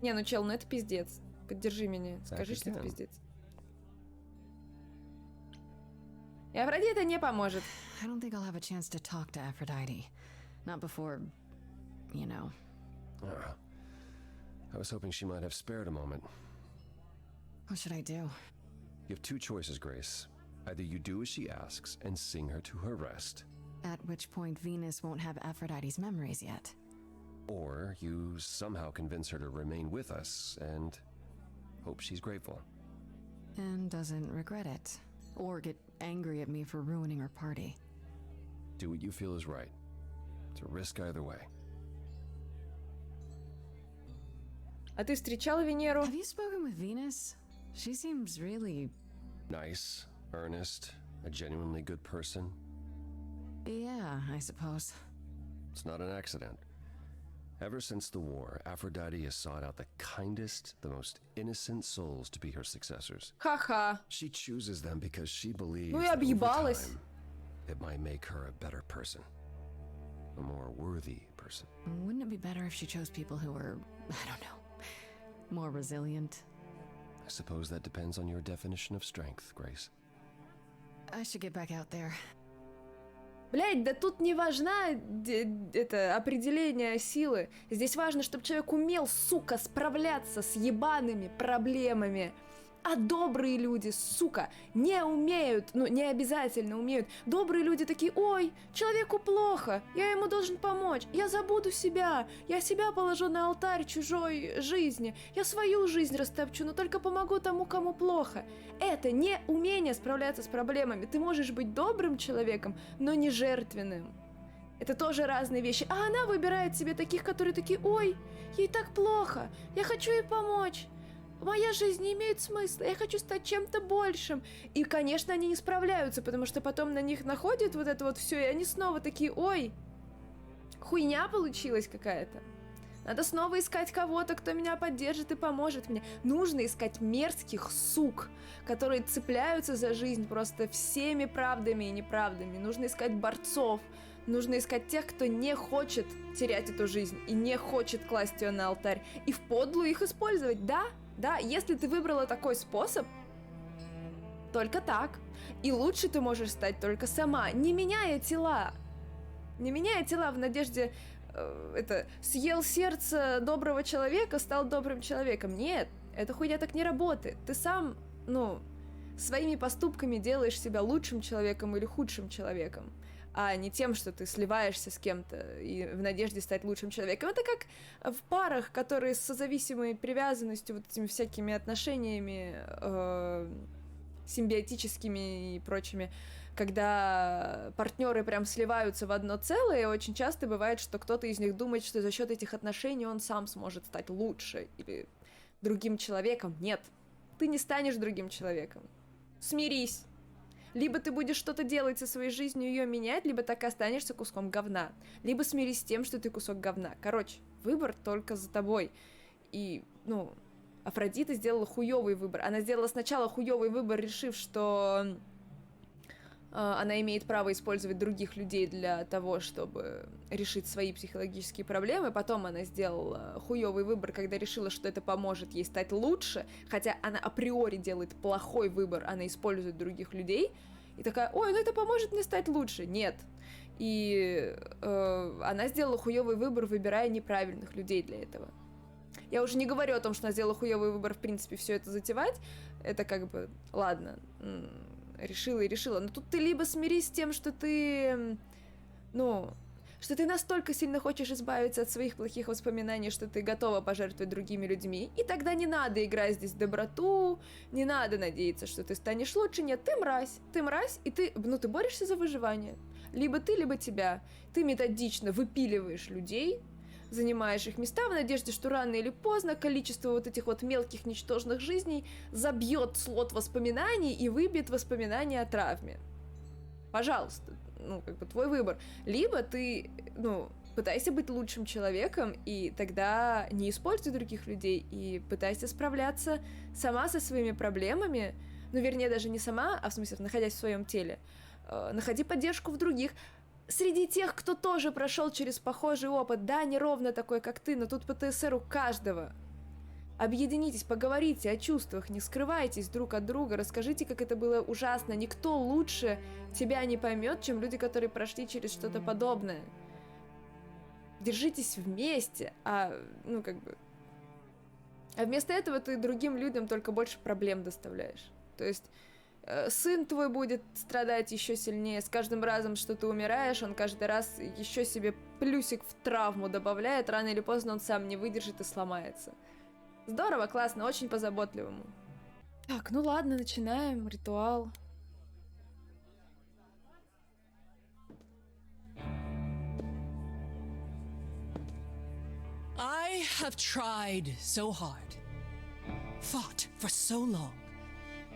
Не, ну, чел, ну это пиздец. Поддержи меня. Скажи, что это пиздец. И Афродита не поможет. I don't think I'll have a chance to talk to Aphrodite. Not before, you know. I was hoping she might have spared a moment. What should I do? You have two choices, Grace. Either you do as she asks and sing her to her rest, At which point Venus won't have Aphrodite's memories yet. or you somehow convince her to remain with us and hope she's grateful. And doesn't regret it. Or get angry at me for ruining her party. Do what you feel is right. It's a risk either way. А ты встречала Венеру? Have you spoken with Venus? She seems really... Nice, earnest, a genuinely good person. Yeah, I suppose. It's not an accident. Ever since the war, Aphrodite has sought out the kindest, the most innocent souls to be her successors. Ха-ха. She chooses them because she believes Ну и that over объебалась. time, it might make her a better person. A more worthy person. Wouldn't it be better if she chose people who were, I don't know, more resilient? I suppose that depends on your definition of strength, Grace. I should get back out there. Блядь, да тут не важна это определение силы. Здесь важно, чтобы человек умел, сука, справляться с ебаными проблемами. А добрые люди, сука, не умеют, ну, не обязательно умеют. Добрые люди такие: ой, человеку плохо, я ему должен помочь, я забуду себя, я себя положу на алтарь чужой жизни, я свою жизнь растопчу, но только помогу тому, кому плохо. Это не умение справляться с проблемами. Ты можешь быть добрым человеком, но не жертвенным. Это тоже разные вещи. А она выбирает себе таких, которые такие: ой, ей так плохо, я хочу ей помочь. Моя жизнь не имеет смысла, я хочу стать чем-то большим. И, конечно, они не справляются, потому что потом на них находит вот это вот все, и они снова такие: ой, хуйня получилась какая-то. Надо снова искать кого-то, кто меня поддержит и поможет мне. Нужно искать мерзких сук, которые цепляются за жизнь просто всеми правдами и неправдами. Нужно искать борцов. Нужно искать тех, кто не хочет терять эту жизнь и не хочет класть ее на алтарь. И вподлу их использовать, да? Да, если ты выбрала такой способ, только так. И лучше ты можешь стать только сама, не меняя тела. Не меняя тела в надежде, съел сердце доброго человека, стал добрым человеком. Нет, эта хуйня так не работает. Ты сам, своими поступками делаешь себя лучшим человеком или худшим человеком, а не тем, что ты сливаешься с кем-то и в надежде стать лучшим человеком. Это как в парах, которые с созависимой привязанностью, вот этими всякими отношениями симбиотическими и прочими, когда партнеры прям сливаются в одно целое, очень часто бывает, что кто-то из них думает, что за счет этих отношений он сам сможет стать лучше или другим человеком. Нет, ты не станешь другим человеком. Смирись. Либо ты будешь что-то делать со своей жизнью, ее менять, либо так и останешься куском говна. Либо смирись с тем, что ты кусок говна. Короче, выбор только за тобой. И, Афродита сделала хуёвый выбор. Она сделала сначала хуёвый выбор, решив, что она имеет право использовать других людей для того, чтобы решить свои психологические проблемы. Потом она сделала хуёвый выбор, когда решила, что это поможет ей стать лучше, хотя она априори делает плохой выбор, она использует других людей, и такая: ой, это поможет мне стать лучше. Нет. И она сделала хуёвый выбор, выбирая неправильных людей для этого. Я уже не говорю о том, что она сделала хуёвый выбор, в принципе, все это затевать. Это ладно, решила и решила. Но тут ты либо смирись с тем, что ты, что ты настолько сильно хочешь избавиться от своих плохих воспоминаний, что ты готова пожертвовать другими людьми, и тогда не надо играть здесь в доброту, не надо надеяться, что ты станешь лучше. Нет, ты мразь, и ты борешься за выживание. Либо ты, либо тебя. Ты методично выпиливаешь людей, занимаешь их места в надежде, что рано или поздно количество вот этих вот мелких ничтожных жизней забьет слот воспоминаний и выбьет воспоминания о травме. Пожалуйста, твой выбор. Либо ты, пытайся быть лучшим человеком, и тогда не используй других людей, и пытайся справляться сама со своими проблемами, вернее, даже не сама, а в смысле, находясь в своем теле. Находи поддержку в других, среди тех, кто тоже прошел через похожий опыт, да, не ровно такой, как ты, но тут ПТСР у каждого. Объединитесь, поговорите о чувствах, не скрывайтесь друг от друга, расскажите, как это было ужасно. Никто лучше тебя не поймет, чем люди, которые прошли через что-то подобное. Держитесь вместе, а вместо этого ты другим людям только больше проблем доставляешь. То есть сын твой будет страдать еще сильнее. С каждым разом, что ты умираешь, он каждый раз еще себе плюсик в травму добавляет. Рано или поздно он сам не выдержит и сломается. Здорово, классно, очень по-заботливому. Так, ладно, начинаем ритуал. I have tried so hard, fought for so long,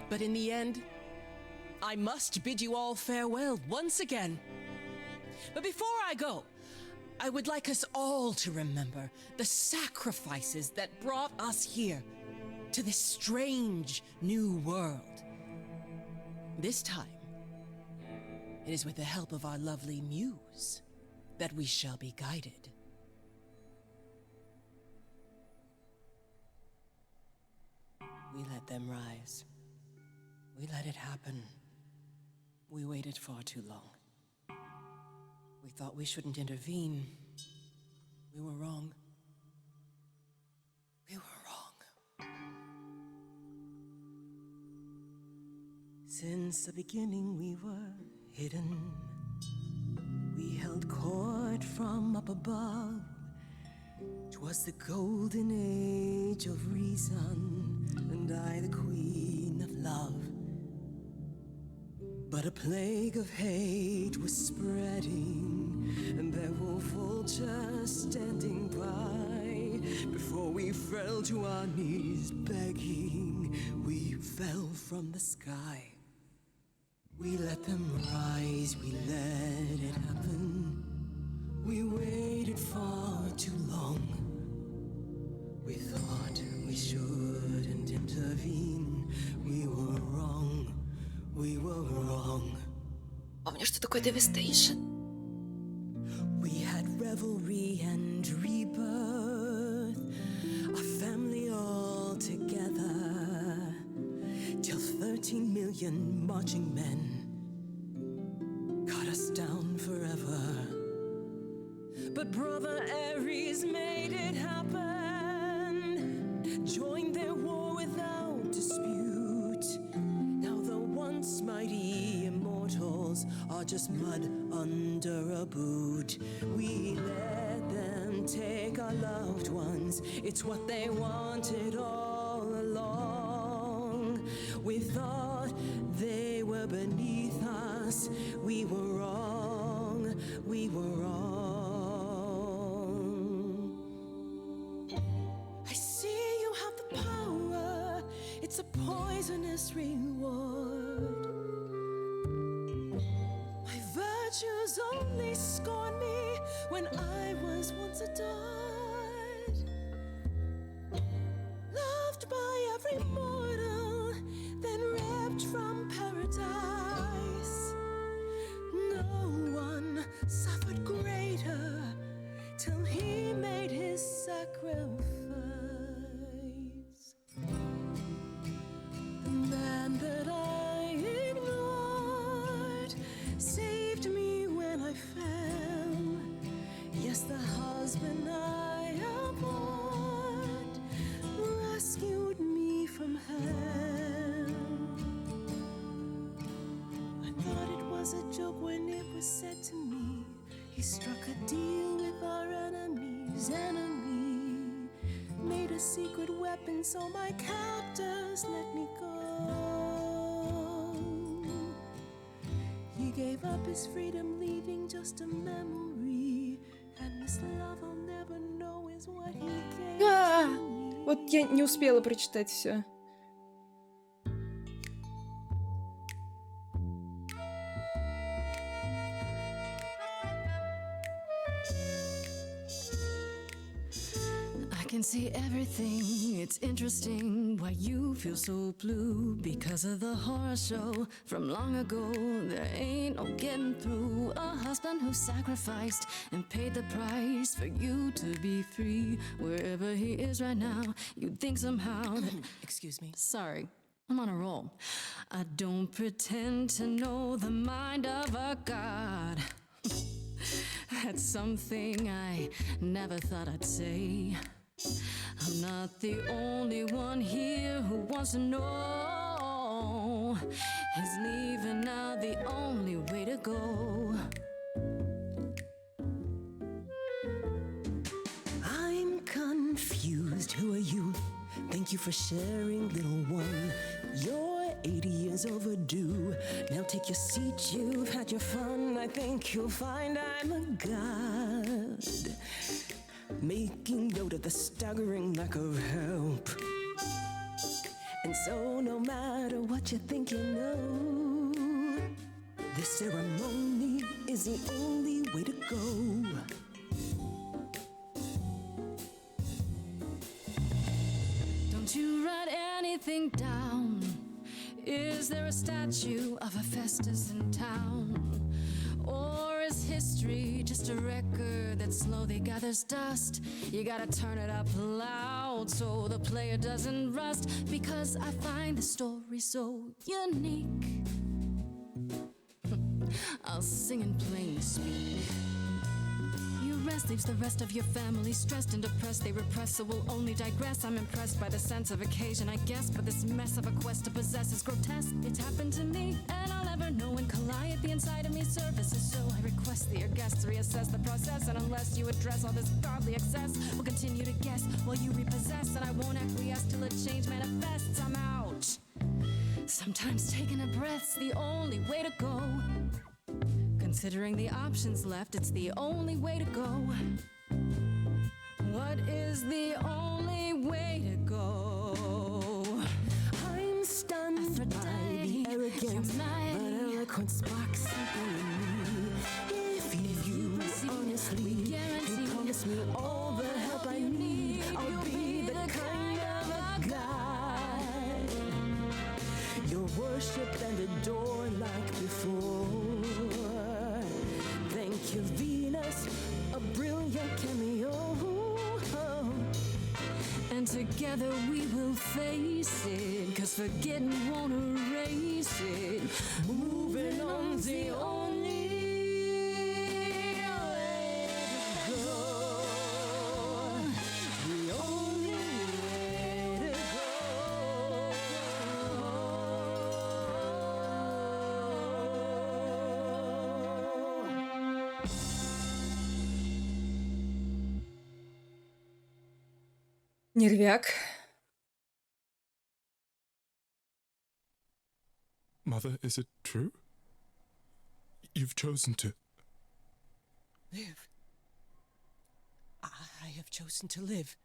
but in the end, I must bid you all farewell once again. But before I go, I would like us all to remember the sacrifices that brought us here to this strange new world. This time, it is with the help of our lovely muse that we shall be guided. We let them rise. We let it happen. We waited far too long. We thought we shouldn't intervene. We were wrong. We were wrong. Since the beginning we were hidden. We held court from up above. 'Twas the golden age of reason, and I the queen of love. But a plague of hate was spreading, and there were vultures standing by. Before we fell to our knees begging, we fell from the sky. We let them rise, we let it happen. We waited far too long. We thought we shouldn't intervene. We were wrong. We were wrong. Помню, что такое devastation. We had revelry and rebirth, a family all together, till 13 million marching men cut us down forever. But Brother Ares made it happen, joined their war without dispute. Now the once mighty immortals are just mud under a boot. We let them take our loved ones, it's what they wanted all along. We thought they were beneath us, we were wrong, we were wrong. I see you have the power. it's a poisonous reward. My virtues only scorn me when I was once adored, loved by every mortal, then ripped from paradise. No one suffered greater till he made his sacrifice. The man that I ignored saved me when I fell. Yes, the husband I abhorred rescued me from hell. I thought it was a joke when it was said to me, he struck a deal with our enemy's enemy, made a secret weapon so my captors let me go. He gave up his freedom, leaving just a memory, and this love I'll never know is what he gave to me. Вот я не успела прочитать все. I can see everything, it's interesting why you feel so blue. Because of the horror show from long ago, there ain't no getting through. A husband who sacrificed and paid the price for you to be free. Wherever he is right now, you'd think somehow that... Excuse me. Sorry, I'm on a roll. I don't pretend to know the mind of a god. That's something I never thought I'd say. I'm not the only one here who wants to know. Is leaving now the only way to go? I'm confused. Who are you? Thank you for sharing, little one. You're 80 years overdue. Now take your seat, you've had your fun. I think you'll find I'm a god, making note of the staggering lack of help. And so no matter what you think you know, this ceremony is the only way to go. Don't you write anything down? Is there a statue of Hephaestus in town? Or is history just a record that slowly gathers dust? You gotta turn it up loud so the player doesn't rust. Because I find the story so unique, I'll sing in plain speak. Your rest leaves the rest of your family stressed and depressed. They repress, so we'll only digress. I'm impressed by the sense of occasion, I guess, but this mess of a quest to possess is grotesque. It's happened to me, and I'll never know when Calliope inside of me surfaces. So I request that your guests reassess the process, and unless you address all this godly excess, we'll continue to guess while you repossess, and I won't acquiesce till a change manifests. I'm out. Sometimes taking a breath's the only way to go. Considering the options left, it's the only way to go. What is the only way to go? I'm stunned Aphrodite, by the arrogance, you're my- but eloquent sparks something in me. If you honestly can promise me all the help I need, I'll be the kind of a god you'll worship and adore like before. Thank you, Venus, a brilliant cameo. And together we will face it, 'cause forgetting won't erase it. Moving on's the only way to go. The only way to Нервяк. Mother, is it true? You've chosen to... Live. I have chosen to live.